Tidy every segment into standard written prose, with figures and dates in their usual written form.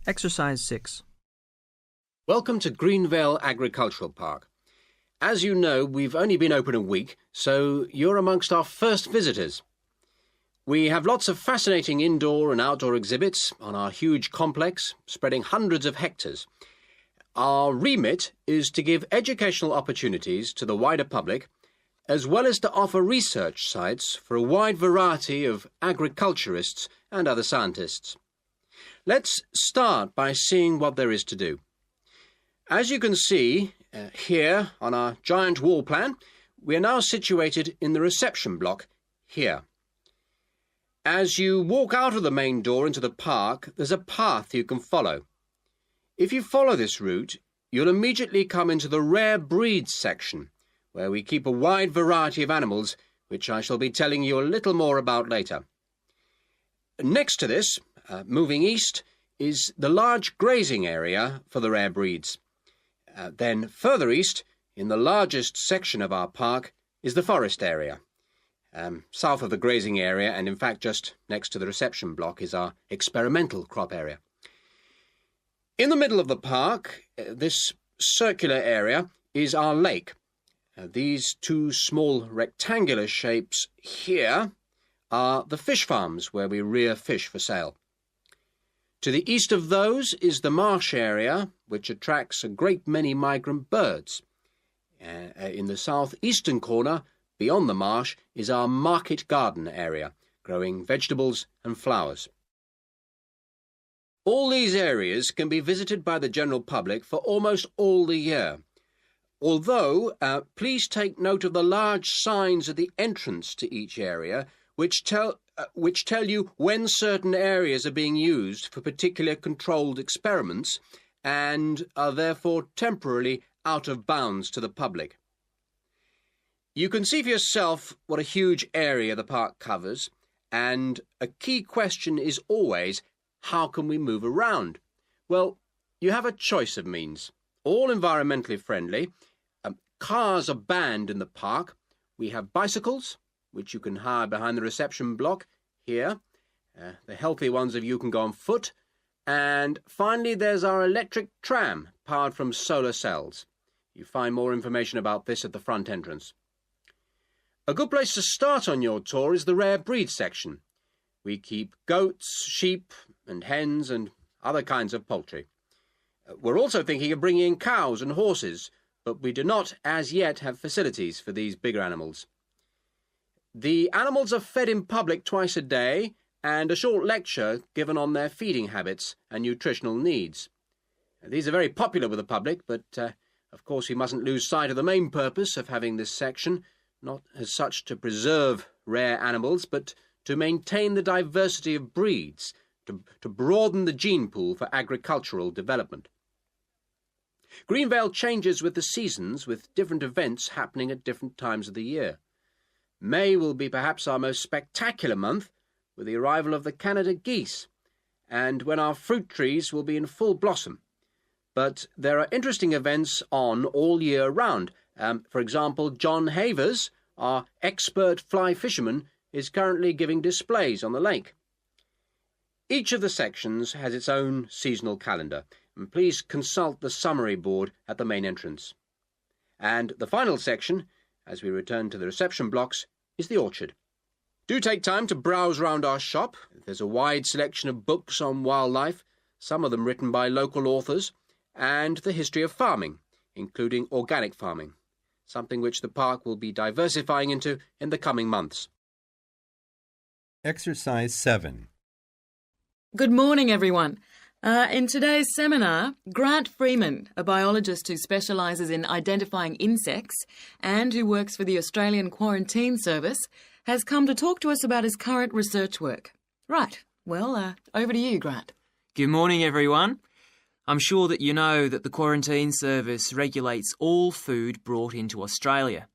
Exercise 6. Welcome to Greenvale Agricultural Park. As you know, we've only been open a week, so you're amongst our first visitors. We have lots of fascinating indoor and outdoor exhibits on our huge complex, spreading hundreds of hectares. Our remit is to give educational opportunities to the wider public, as well as to offer research sites for a wide variety of agriculturists and other scientists. Let's start by seeing what there is to do. As you can see here on our giant wall plan, we are now situated in the reception block here. As you walk out of the main door into the park, there's a path you can follow. If you follow this route, you'll immediately come into the rare breeds section, where we keep a wide variety of animals, which I shall be telling you a little more about later. Next to this, moving east, is the large grazing area for the rare breeds. Then further east, in the largest section of our park, is the forest area. South of the grazing area, and in fact just next to the reception block, is our experimental crop area. In the middle of the park, this circular area, is our lake. These two small rectangular shapes here are the fish farms where we rear fish for sale. To the east of those is the marsh area, which attracts a great many migrant birds. In the southeastern corner, beyond the marsh, is our market garden area, growing vegetables and flowers. All these areas can be visited by the general public for almost all the year. Although, please take note of the large signs at the entrance to each area, which tell you when certain areas are being used for particular controlled experiments and are therefore temporarily out of bounds to the public. You can see for yourself what a huge area the park covers, and a key question is always, how can we move around? Well, you have a choice of means, all environmentally friendly. Cars are banned in the park. We have bicycles, which you can hire behind the reception block here. The healthy ones of you can go on foot. And finally, there's our electric tram, powered from solar cells. You find more information about this at the front entrance. A good place to start on your tour is the rare breed section. We keep goats, sheep and hens and other kinds of poultry. We're also thinking of bringing in cows and horses, but we do not as yet have facilities for these bigger animals. The animals are fed in public twice a day, and a short lecture given on their feeding habits and nutritional needs. These are very popular with the public, but of course we mustn't lose sight of the main purpose of having this section, not as such to preserve rare animals, but to maintain the diversity of breeds, to broaden the gene pool for agricultural development. Greenvale changes with the seasons, with different events happening at different times of the year. May will be perhaps our most spectacular month, with the arrival of the Canada geese, and when our fruit trees will be in full blossom. But there are interesting events on all year round. For example, John Havers, our expert fly fisherman, is currently giving displays on the lake. Each of the sections has its own seasonal calendar, and please consult the summary board at the main entrance. And the final section, as we return to the reception blocks, is the orchard. Do take time to browse round our shop. There's a wide selection of books on wildlife, some of them written by local authors, and the history of farming, including organic farming, something which the park will be diversifying into in the coming months. Exercise 7. Good morning, everyone. In today's seminar, Grant Freeman, a biologist who specialises in identifying insects and who works for the Australian Quarantine Service, has come to talk to us about his current research work. Right, well, over to you, Grant. Good morning, everyone. I'm sure that you know that the Quarantine Service regulates all food brought into Australia.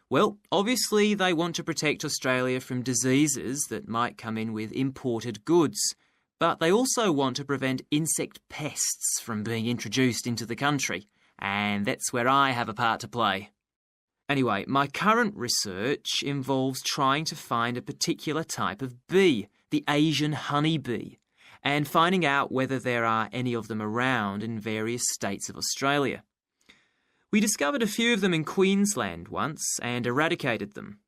Well, obviously they want to protect Australia from diseases that might come in with imported goods, but they also want to prevent insect pests from being introduced into the country, and that's where I have a part to play. Anyway, my current research involves trying to find a particular type of bee, the Asian honeybee, and finding out whether there are any of them around in various states of Australia. We discovered a few of them in Queensland once and eradicated them.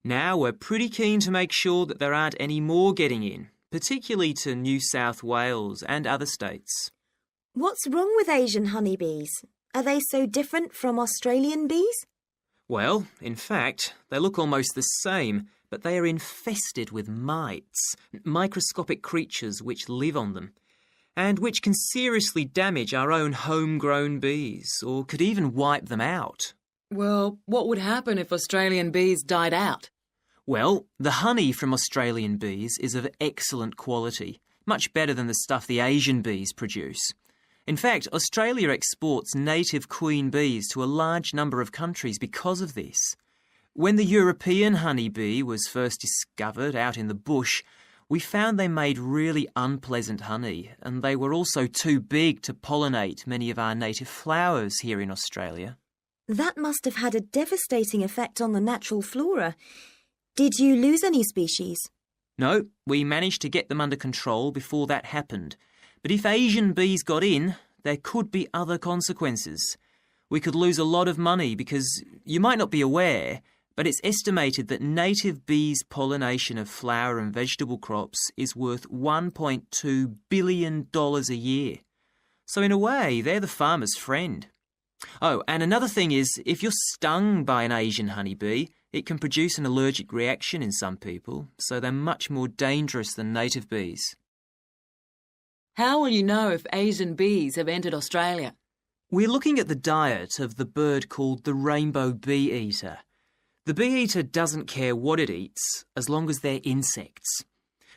Now we're pretty keen to make sure that there aren't any more getting in, particularly to New South Wales and other states. What's wrong with Asian honeybees? Are they so different from Australian bees? Well, in fact, they look almost the same, but they are infested with mites, microscopic creatures which live on them, and which can seriously damage our own homegrown bees, or could even wipe them out. Well, what would happen if Australian bees died out? Well, the honey from Australian bees is of excellent quality, much better than the stuff the Asian bees produce. In fact, Australia exports native queen bees to a large number of countries because of this. When the European honeybee was first discovered out in the bush, we found they made really unpleasant honey, and they were also too big to pollinate many of our native flowers here in Australia. That must have had a devastating effect on the natural flora. Did you lose any species? No, we managed to get them under control before that happened. But if Asian bees got in, there could be other consequences. We could lose a lot of money because, you might not be aware, but it's estimated that native bees' pollination of flower and vegetable crops is worth $1.2 billion a year. So in a way, they're the farmer's friend. Oh, and another thing is, if you're stung by an Asian honeybee, it can produce an allergic reaction in some people, so they're much more dangerous than native bees. How will you know if Asian bees have entered Australia? We're looking at the diet of the bird called the rainbow bee-eater. The bee-eater doesn't care what it eats, as long as they're insects.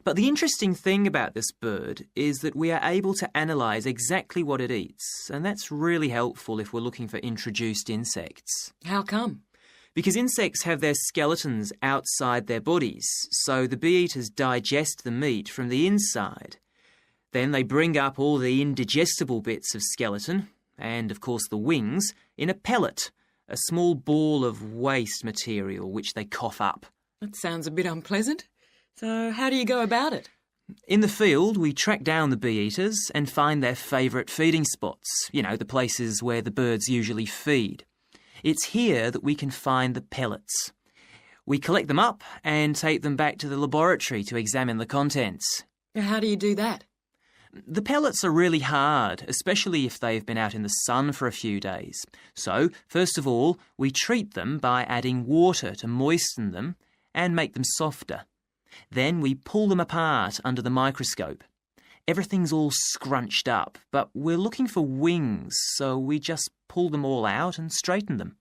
But the interesting thing about this bird is that we are able to analyse exactly what it eats, and that's really helpful if we're looking for introduced insects. How come? Because insects have their skeletons outside their bodies, so the bee-eaters digest the meat from the inside. Then they bring up all the indigestible bits of skeleton, and of course the wings, in a pellet, a small ball of waste material which they cough up. That sounds a bit unpleasant. So how do you go about it? In the field, we track down the bee-eaters and find their favourite feeding spots, the places where the birds usually feed. It's here that we can find the pellets. We collect them up and take them back to the laboratory to examine the contents. How do you do that? The pellets are really hard, especially if they've been out in the sun for a few days. So, first of all, we treat them by adding water to moisten them and make them softer. Then we pull them apart under the microscope. Everything's all scrunched up, but we're looking for wings, so we just pull them all out and straighten them.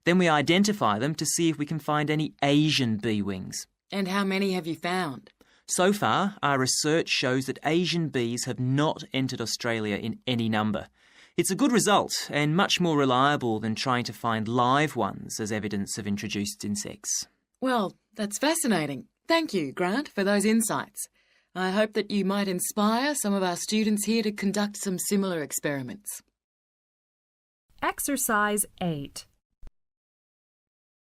Then we identify them to see if we can find any Asian bee wings. And how many have you found? So far, our research shows that Asian bees have not entered Australia in any number. It's a good result and much more reliable than trying to find live ones as evidence of introduced insects. Well, that's fascinating. Thank you, Grant, for those insights. I hope that you might inspire some of our students here to conduct some similar experiments. Exercise 8.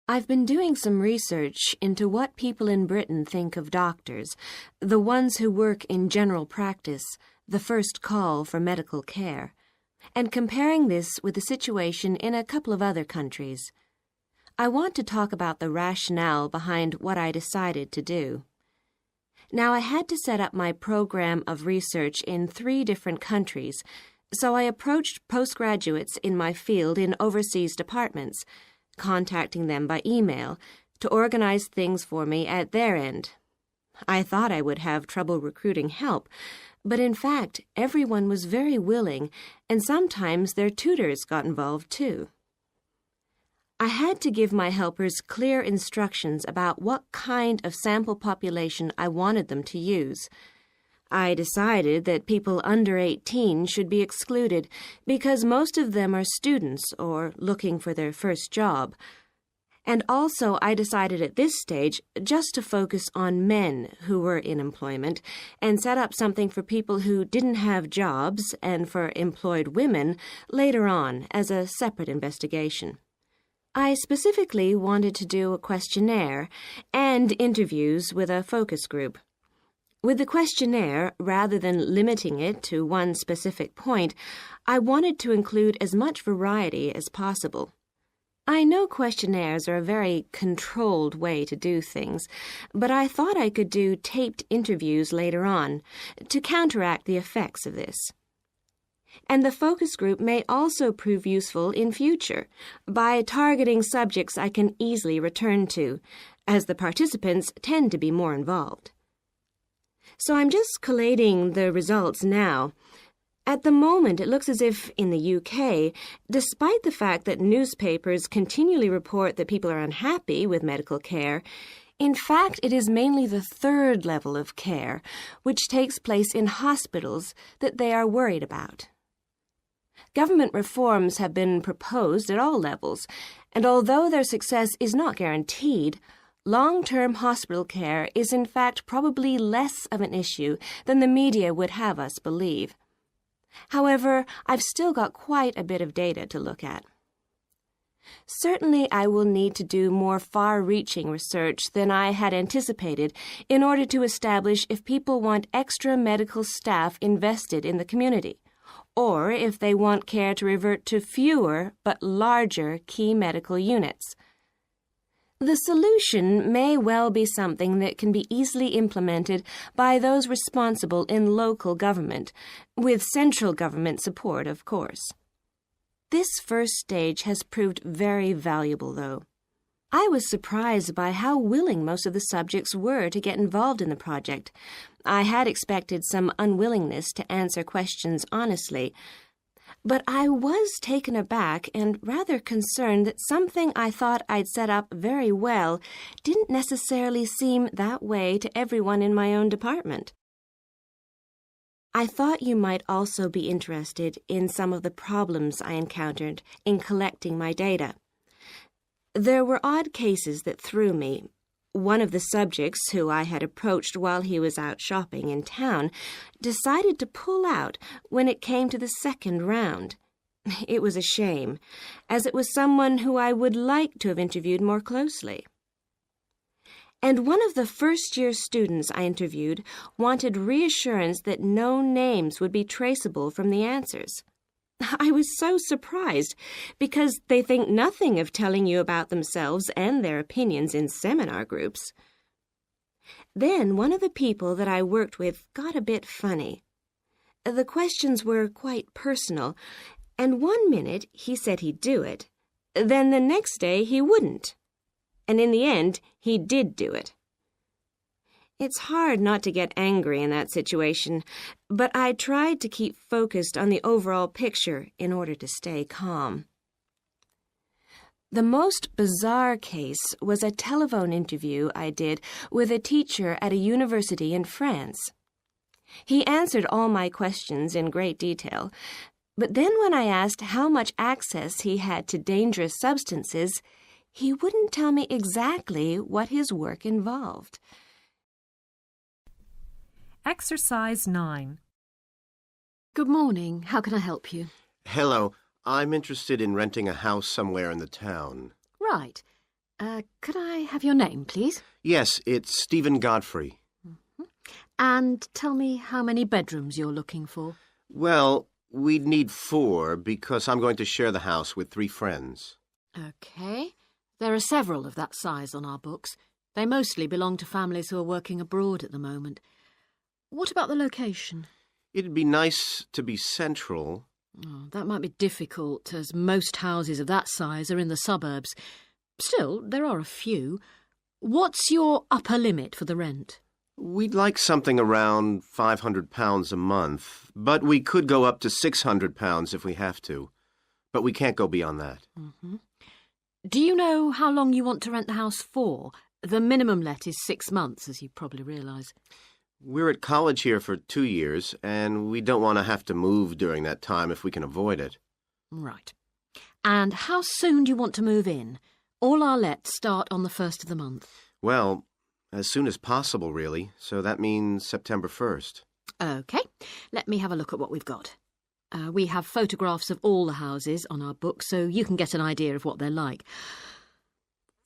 I've been doing some research into what people in Britain think of doctors, the ones who work in general practice, the first call for medical care, and comparing this with the situation in a couple of other countries. I want to talk about the rationale behind what I decided to do. Now, I had to set up my program of research in 3 different countries, so I approached postgraduates in my field in overseas departments, contacting them by email to organize things for me at their end. I thought I would have trouble recruiting help, but in fact, everyone was very willing, and sometimes their tutors got involved too. I had to give my helpers clear instructions about what kind of sample population I wanted them to use. I decided that people under 18 should be excluded because most of them are students or looking for their first job. And also I decided at this stage just to focus on men who were in employment and set up something for people who didn't have jobs and for employed women later on as a separate investigation. I specifically wanted to do a questionnaire and interviews with a focus group. With the questionnaire, rather than limiting it to one specific point, I wanted to include as much variety as possible. I know questionnaires are a very controlled way to do things, but I thought I could do taped interviews later on to counteract the effects of this. And the focus group may also prove useful in future by targeting subjects I can easily return to, as the participants tend to be more involved. So I'm just collating the results now. At the moment, it looks as if, in the UK, despite the fact that newspapers continually report that people are unhappy with medical care, in fact, it is mainly the third level of care, which takes place in hospitals, that they are worried about. Government reforms have been proposed at all levels, and although their success is not guaranteed, long-term hospital care is in fact probably less of an issue than the media would have us believe. However, I've still got quite a bit of data to look at. Certainly, I will need to do more far-reaching research than I had anticipated in order to establish if people want extra medical staff invested in the community, or if they want care to revert to fewer but larger key medical units. The solution may well be something that can be easily implemented by those responsible in local government, with central government support, of course. This first stage has proved very valuable, though. I was surprised by how willing most of the subjects were to get involved in the project. I had expected some unwillingness to answer questions honestly, but I was taken aback and rather concerned that something I thought I'd set up very well didn't necessarily seem that way to everyone in my own department. I thought you might also be interested in some of the problems I encountered in collecting my data. There were odd cases that threw me. One of the subjects who I had approached while he was out shopping in town decided to pull out when it came to the second round. It was a shame, as it was someone who I would like to have interviewed more closely. And one of the first-year students I interviewed wanted reassurance that no names would be traceable from the answers. I was so surprised, because they think nothing of telling you about themselves and their opinions in seminar groups. Then one of the people that I worked with got a bit funny. The questions were quite personal, and one minute he said he'd do it, then the next day he wouldn't. And in the end, he did do it. It's hard not to get angry in that situation, but I tried to keep focused on the overall picture in order to stay calm. The most bizarre case was a telephone interview I did with a teacher at a university in France. He answered all my questions in great detail, but then when I asked how much access he had to dangerous substances, he wouldn't tell me exactly what his work involved. Exercise 9. Good morning. How can I help you? Hello. I'm interested in renting a house somewhere in the town. Right. Could I have your name, please? Yes, it's Stephen Godfrey. And tell me how many bedrooms you're looking for. Well, we'd need 4 because I'm going to share the house with 3 friends. OK. There are several of that size on our books. They mostly belong to families who are working abroad at the moment. What about the location? It'd be nice to be central. Oh, that might be difficult, as most houses of that size are in the suburbs. Still, there are a few. What's your upper limit for the rent? We'd like something around £500 a month, but we could go up to £600 if we have to. But we can't go beyond that. Mm-hmm. Do you know how long you want to rent the house for? The minimum let is 6 months, as you probably realise. We're at college here for 2 years, and we don't want to have to move during that time if we can avoid it. Right. And how soon do you want to move in? All our lets start on the 1st of the month. Well, as soon as possible, really. So that means September 1st. OK. Let me have a look at what we've got. We have photographs of all the houses on our book, so you can get an idea of what they're like.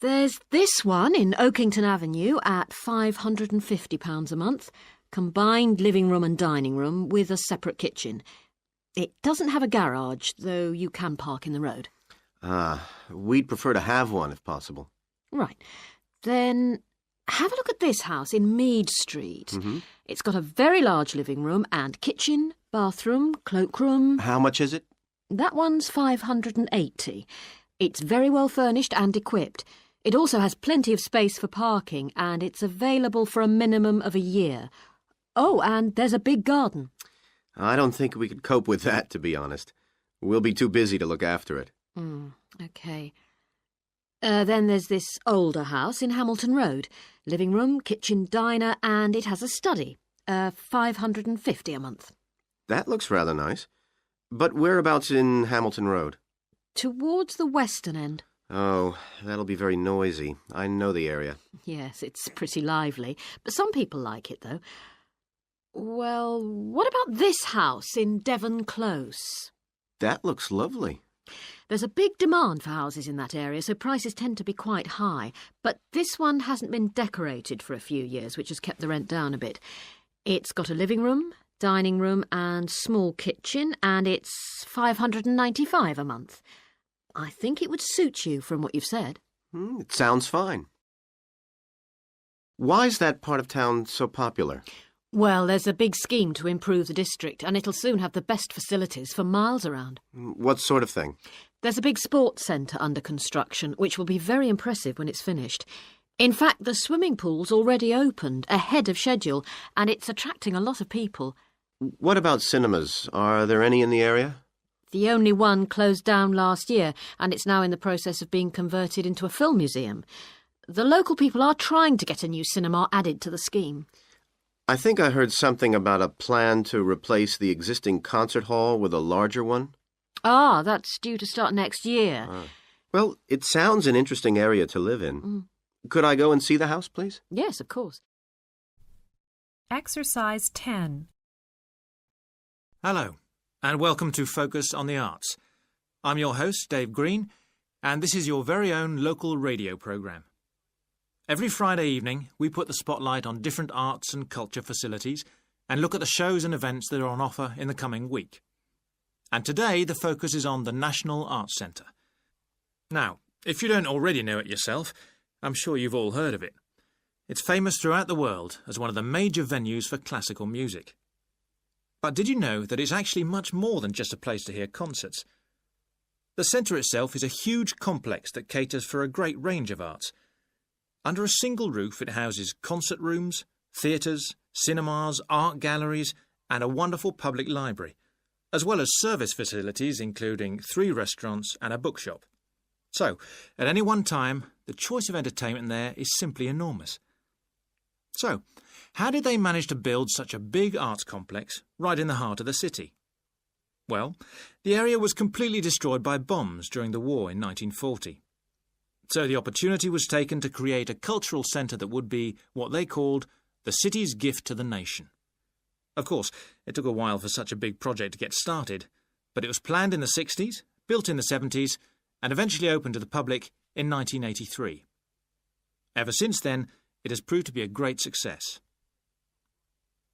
There's this one in Oakington Avenue at £550 a month. Combined living room and dining room with a separate kitchen. It doesn't have a garage, though you can park in the road. We'd prefer to have one if possible. Right. Then have a look at this house in Mead Street. Mm-hmm. It's got a very large living room and kitchen, bathroom, cloakroom. How much is it? That one's $580. It's very well furnished and equipped. It also has plenty of space for parking, and it's available for a minimum of a year. Oh, and there's a big garden. I don't think we could cope with that, to be honest. We'll be too busy to look after it. OK. Then there's this older house in Hamilton Road. Living room, kitchen, diner, and it has a study. $550 a month. That looks rather nice. But whereabouts in Hamilton Road? Towards the western end. Oh, that'll be very noisy. I know the area. Yes, it's pretty lively. But some people like it, though. Well, what about this house in Devon Close? That looks lovely. There's a big demand for houses in that area, so prices tend to be quite high. But this one hasn't been decorated for a few years, which has kept the rent down a bit. It's got a living room, dining room and small kitchen, and it's $595 a month. I think it would suit you from what you've said. It sounds fine. Why's that part of town so popular? Well, there's a big scheme to improve the district, and it'll soon have the best facilities for miles around. What sort of thing? There's a big sports centre under construction, which will be very impressive when it's finished. In fact, the swimming pool's already opened, ahead of schedule, and it's attracting a lot of people. What about cinemas? Are there any in the area? The only one closed down last year, and it's now in the process of being converted into a film museum. The local people are trying to get a new cinema added to the scheme. I think I heard something about a plan to replace the existing concert hall with a larger one. Ah, that's due to start next year. Well, it sounds an interesting area to live in. Could I go and see the house, please? Yes, of course. Exercise 10. Hello, and welcome to Focus on the Arts. I'm your host, Dave Green, and this is your very own local radio programme. Every Friday evening, we put the spotlight on different arts and culture facilities and look at the shows and events that are on offer in the coming week. And today, the focus is on the National Arts Centre. Now, if you don't already know it yourself, I'm sure you've all heard of it. It's famous throughout the world as one of the major venues for classical music. But did you know that it's actually much more than just a place to hear concerts? The centre itself is a huge complex that caters for a great range of arts. Under a single roof, it houses concert rooms, theatres, cinemas, art galleries, and a wonderful public library, as well as service facilities including 3 restaurants and a bookshop. So, at any one time, the choice of entertainment there is simply enormous. So, how did they manage to build such a big arts complex right in the heart of the city? Well, the area was completely destroyed by bombs during the war in 1940. So the opportunity was taken to create a cultural centre that would be what they called the city's gift to the nation. Of course, it took a while for such a big project to get started, but it was planned in the 60s, built in the 70s, and eventually opened to the public in 1983. Ever since then, it has proved to be a great success.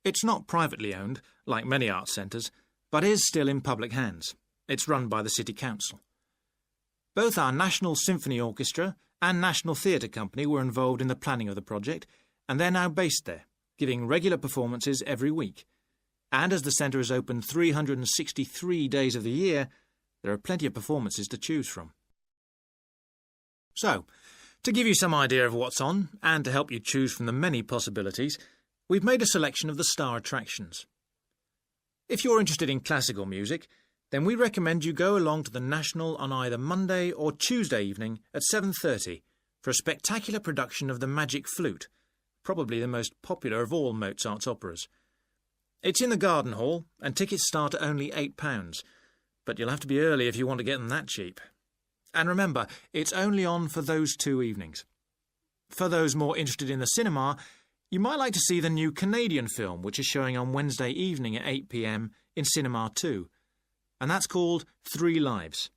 It's not privately owned, like many arts centres, but is still in public hands. It's run by the City Council. Both our National Symphony Orchestra and National Theatre Company were involved in the planning of the project, and they're now based there, giving regular performances every week. And as the centre is open 363 days of the year, there are plenty of performances to choose from. So, to give you some idea of what's on, and to help you choose from the many possibilities, we've made a selection of the star attractions. If you're interested in classical music, then we recommend you go along to the National on either Monday or Tuesday evening at 7:30 for a spectacular production of The Magic Flute, probably the most popular of all Mozart's operas. It's in the Garden Hall, and tickets start at only £8, but you'll have to be early if you want to get them that cheap. And remember, it's only on for those 2 evenings. For those more interested in the cinema, you might like to see the new Canadian film, which is showing on Wednesday evening at 8 p.m. in Cinema 2. And that's called 3 Lives.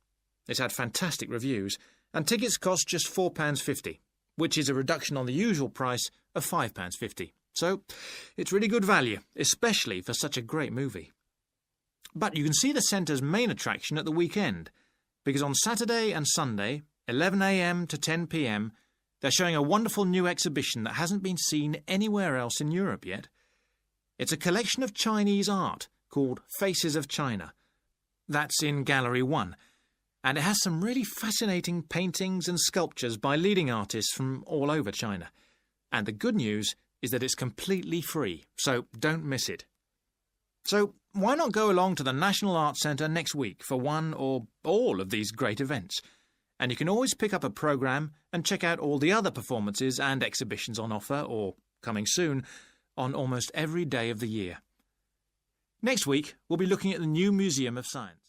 It's had fantastic reviews, and tickets cost just £4.50, which is a reduction on the usual price of £5.50. So it's really good value, especially for such a great movie. But you can see the centre's main attraction at the weekend, because on Saturday and Sunday, 11 a.m. to 10 p.m, they're showing a wonderful new exhibition that hasn't been seen anywhere else in Europe yet. It's a collection of Chinese art called Faces of China. That's in Gallery 1, and it has some really fascinating paintings and sculptures by leading artists from all over China. And the good news is that it's completely free, so don't miss it. So why not go along to the National Arts Centre next week for one or all of these great events? And you can always pick up a programme and check out all the other performances and exhibitions on offer, or coming soon, on almost every day of the year. Next week, we'll be looking at the new Museum of Science.